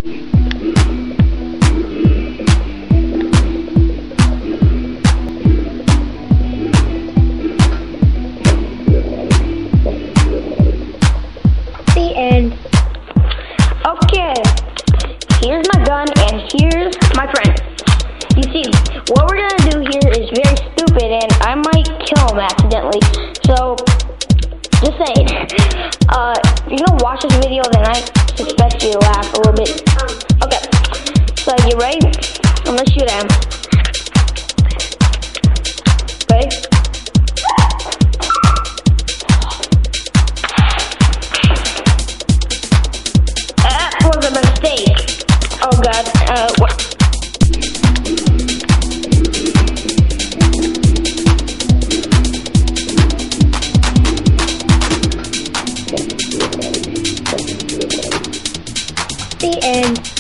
The end. Okay, here's my gun and here's my friend. You see, what we're gonna do here is very stupid and I might kill him accidentally. So, just saying. You're gonna watch this video, then I expect you to laugh a little bit. Okay, so you ready? I'm gonna shoot at him. Ready? That was a mistake. Oh god, what? The end.